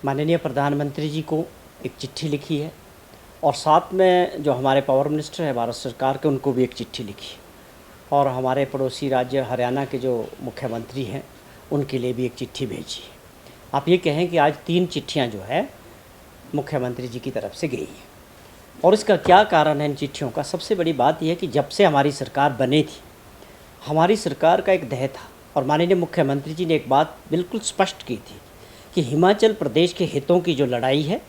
माननीय प्रधानमंत्री जी को एक चिट्ठी लिखी है और साथ में जो हमारे पावर मिनिस्टर है भारत सरकार के, उनको भी एक चिट्ठी लिखी और हमारे पड़ोसी राज्य हरियाणा के जो मुख्यमंत्री हैं उनके लिए भी एक चिट्ठी भेजी है। आप ये कहें कि आज 3 चिट्ठियां जो है मुख्यमंत्री जी की तरफ से गई हैं। और इसका क्या कारण है इन चिट्ठियों का? सबसे बड़ी बात यह है कि जब से हमारी सरकार बनी थी, हमारी सरकार का एक ध्येय था और माननीय मुख्यमंत्री जी ने एक बात बिल्कुल स्पष्ट की थी कि हिमाचल प्रदेश के हितों की जो लड़ाई है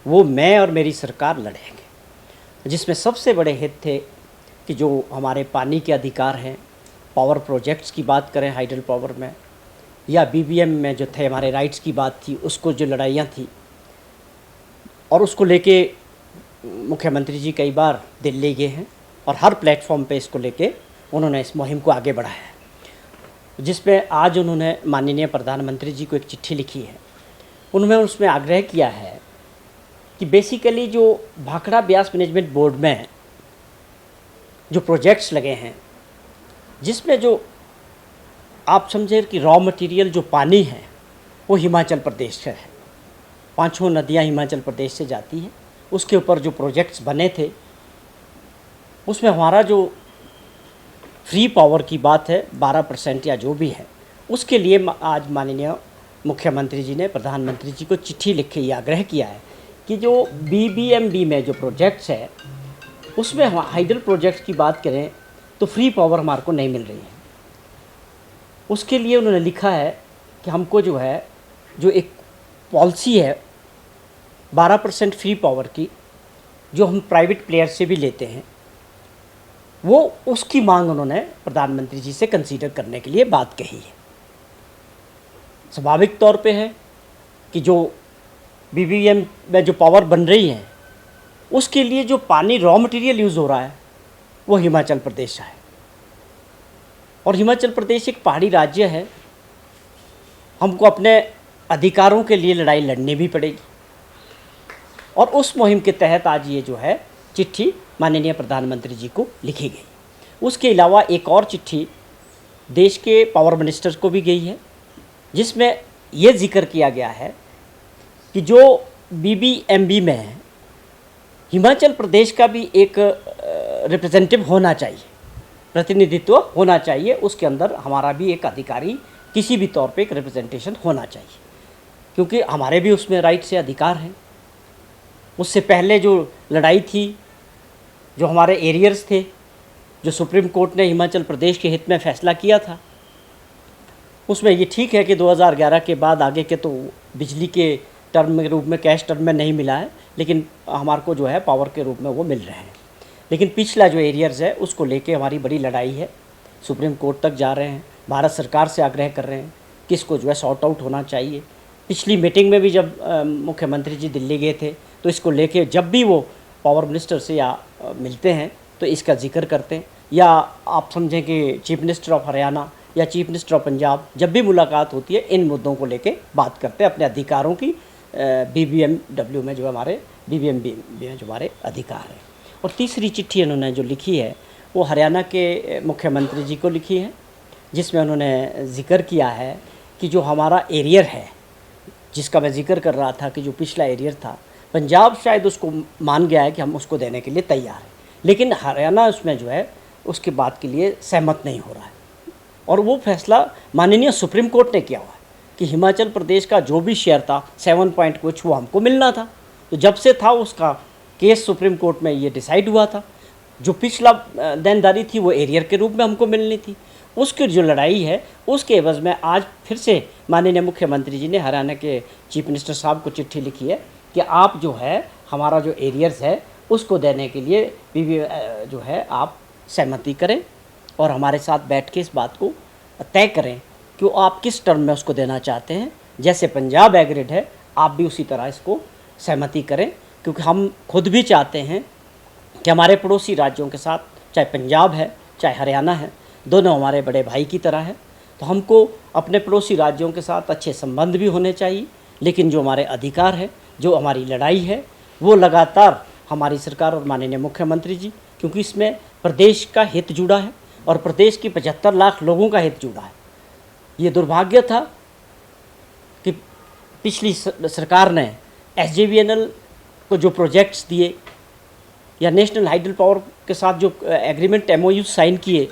वो मैं और मेरी सरकार लड़ेंगे। जिसमें सबसे बड़े हित थे कि जो हमारे पानी के अधिकार हैं, पावर प्रोजेक्ट्स की बात करें हाइडल पावर में, या बीबीएम में जो थे हमारे राइट्स की बात थी, उसको जो लड़ाइयाँ थी और उसको लेके मुख्यमंत्री जी कई बार दिल्ली गए हैं और हर प्लेटफॉर्म पे इसको लेके उन्होंने इस मुहिम को आगे बढ़ाया है। जिसमें आज उन्होंने माननीय प्रधानमंत्री जी को एक चिट्ठी लिखी है। उन्होंने उसमें आग्रह किया है कि बेसिकली जो भाखड़ा ब्यास मैनेजमेंट बोर्ड में जो प्रोजेक्ट्स लगे हैं, जिसमें जो आप समझे कि रॉ मटेरियल जो पानी है वो हिमाचल प्रदेश से है, 5 नदियाँ हिमाचल प्रदेश से जाती हैं। उसके ऊपर जो प्रोजेक्ट्स बने थे उसमें हमारा जो फ्री पावर की बात है 12% या जो भी है, उसके लिए आज माननीय मुख्यमंत्री जी ने प्रधानमंत्री जी को चिट्ठी लिख के ये आग्रह किया है कि जो बीबीएमबी में जो प्रोजेक्ट्स है उसमें हम हाइडल प्रोजेक्ट्स की बात करें तो फ्री पावर हमारे को नहीं मिल रही है। उसके लिए उन्होंने लिखा है कि हमको जो है जो एक पॉलिसी है 12% फ्री पावर की, जो हम प्राइवेट प्लेयर से भी लेते हैं, वो उसकी मांग उन्होंने प्रधानमंत्री जी से कंसीडर करने के लिए बात कही है। स्वाभाविक तौर पे है कि जो बीबीएम में जो पावर बन रही है उसके लिए जो पानी रॉ मटेरियल यूज़ हो रहा है वो हिमाचल प्रदेश है और हिमाचल प्रदेश एक पहाड़ी राज्य है। हमको अपने अधिकारों के लिए लड़ाई लड़नी भी पड़ेगी और उस मुहिम के तहत आज ये जो है चिट्ठी माननीय प्रधानमंत्री जी को लिखी गई। उसके अलावा एक और चिट्ठी देश के पावर मिनिस्टर को भी गई है, जिसमें ये जिक्र किया गया है कि जो बीबीएमबी में है हिमाचल प्रदेश का भी एक रिप्रेजेंटेटिव होना चाहिए, प्रतिनिधित्व होना चाहिए। उसके अंदर हमारा भी एक अधिकारी किसी भी तौर पे एक रिप्रेजेंटेशन होना चाहिए, क्योंकि हमारे भी उसमें राइट से अधिकार हैं। उससे पहले जो लड़ाई थी, जो हमारे एरियर्स थे, जो सुप्रीम कोर्ट ने हिमाचल प्रदेश के हित में फैसला किया था, उसमें ये ठीक है कि 2011 के बाद आगे के तो बिजली के टर्म के रूप में, कैश टर्म में नहीं मिला है, लेकिन हमारे को जो है पावर के रूप में वो मिल रहे हैं। लेकिन पिछला जो एरियर्स है उसको लेके हमारी बड़ी लड़ाई है, सुप्रीम कोर्ट तक जा रहे हैं, भारत सरकार से आग्रह कर रहे हैं कि इसको जो है सॉर्ट आउट होना चाहिए। पिछली मीटिंग में भी जब मुख्यमंत्री जी दिल्ली गए थे तो इसको लेके जब भी वो पावर मिनिस्टर से या मिलते हैं तो इसका जिक्र करते हैं, या आप समझें कि चीफ मिनिस्टर ऑफ हरियाणा या चीफ मिनिस्टर ऑफ पंजाब जब भी मुलाकात होती है इन मुद्दों को लेके बात करते हैं, अपने अधिकारों की बीबीएमडब्ल्यू में जो हमारे बीबीएमबी में जो हमारे अधिकार हैं। और तीसरी चिट्ठी उन्होंने जो लिखी है वो हरियाणा के मुख्यमंत्री जी को लिखी है, जिसमें उन्होंने ज़िक्र किया है कि जो हमारा एरियर है, जिसका मैं जिक्र कर रहा था कि जो पिछला एरियर था, पंजाब शायद उसको मान गया है कि हम उसको देने के लिए तैयार हैं, लेकिन हरियाणा उसमें जो है उसके बात के लिए सहमत नहीं हो रहा है। और वो फैसला माननीय सुप्रीम कोर्ट ने किया हुआ है कि हिमाचल प्रदेश का जो भी शेयर था 7 पॉइंट कुछ वो हमको मिलना था। तो जब से था उसका केस सुप्रीम कोर्ट में ये डिसाइड हुआ था, जो पिछला देनदारी थी वो एरियर के रूप में हमको मिलनी थी। उसकी जो लड़ाई है उसके एवज में आज फिर से माननीय मुख्यमंत्री जी ने हरियाणा के चीफ मिनिस्टर साहब को चिट्ठी लिखी है कि आप जो है हमारा जो एरियर्स है उसको देने के लिए भी जो है आप सहमति करें और हमारे साथ बैठ के इस बात को तय करें कि आप किस टर्म में उसको देना चाहते हैं। जैसे पंजाब एग्रीड है, आप भी उसी तरह इसको सहमति करें, क्योंकि हम खुद भी चाहते हैं कि हमारे पड़ोसी राज्यों के साथ, चाहे पंजाब है चाहे हरियाणा है, दोनों हमारे बड़े भाई की तरह है। तो हमको अपने पड़ोसी राज्यों के साथ अच्छे संबंध भी होने चाहिए, लेकिन जो हमारे अधिकार है, जो हमारी लड़ाई है, वो लगातार हमारी सरकार और माननीय मुख्यमंत्री जी, क्योंकि इसमें प्रदेश का हित जुड़ा है और प्रदेश की 75 लाख लोगों का हित जुड़ा है। ये दुर्भाग्य था कि पिछली सरकार ने SJVNL को जो प्रोजेक्ट्स दिए या नेशनल हाइडल पावर के साथ जो एग्रीमेंट MOU साइन किए,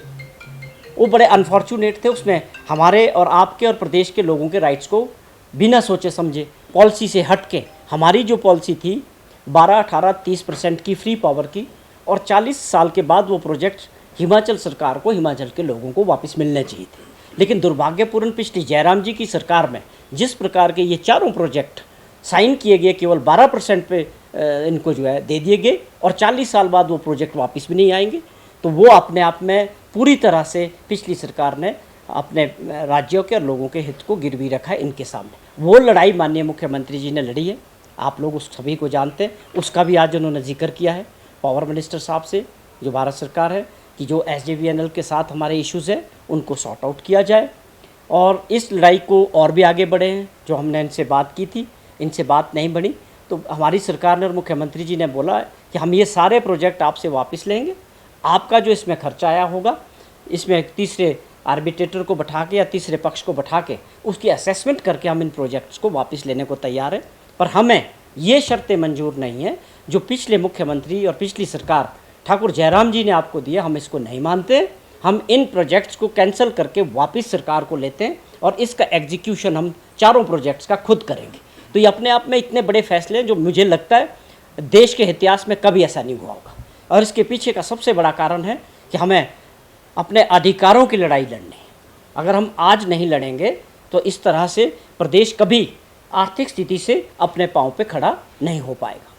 वो बड़े अनफॉर्चुनेट थे। उसमें हमारे और आपके और प्रदेश के लोगों के राइट्स को बिना सोचे समझे पॉलिसी से हट के, हमारी जो पॉलिसी थी 12, 18, 30% की फ्री पावर की, और 40 साल के बाद वो प्रोजेक्ट हिमाचल सरकार को, हिमाचल के लोगों को वापस मिलने चाहिए थे। लेकिन दुर्भाग्यपूर्ण पिछली जयराम जी की सरकार में जिस प्रकार के ये चारों प्रोजेक्ट साइन किए गए, केवल 12% पे इनको जो है दे दिए गए, और 40 साल बाद वो प्रोजेक्ट वापस भी नहीं आएंगे। तो वो अपने आप में पूरी तरह से पिछली सरकार ने अपने राज्यों के और लोगों के हित को गिरवी रखा है इनके सामने। वो लड़ाई माननीय मुख्यमंत्री जी ने लड़ी है, आप लोग उस सभी को जानते हैं। उसका भी आज उन्होंने जिक्र किया है पावर मिनिस्टर साहब से, जो भारत सरकार है, कि जो SJVNL के साथ हमारे इश्यूज़ हैं उनको सॉर्ट आउट किया जाए, और इस लड़ाई को और भी आगे बढ़े हैं। जो हमने इनसे बात की थी, इनसे बात नहीं बनी, तो हमारी सरकार ने और मुख्यमंत्री जी ने बोला कि हम ये सारे प्रोजेक्ट आपसे वापस लेंगे, आपका जो इसमें खर्चा आया होगा, इसमें तीसरे आर्बिट्रेटर को बैठा के या तीसरे पक्ष को बैठा के उसकी असेसमेंट करके हम इन प्रोजेक्ट्स को वापस लेने को तैयार हैं। पर हमें ये शर्तें मंजूर नहीं हैं जो पिछले मुख्यमंत्री और पिछली सरकार ठाकुर जयराम जी ने आपको दिया, हम इसको नहीं मानते। हम इन प्रोजेक्ट्स को कैंसिल करके वापस सरकार को लेते हैं, और इसका एग्जीक्यूशन हम चारों प्रोजेक्ट्स का खुद करेंगे। तो ये अपने आप में इतने बड़े फैसले हैं जो मुझे लगता है देश के इतिहास में कभी ऐसा नहीं हुआ होगा। और इसके पीछे का सबसे बड़ा कारण है कि हमें अपने अधिकारों की लड़ाई लड़नी है। अगर हम आज नहीं लड़ेंगे तो इस तरह से प्रदेश कभी आर्थिक स्थिति से अपने पाँव पे खड़ा नहीं हो पाएगा।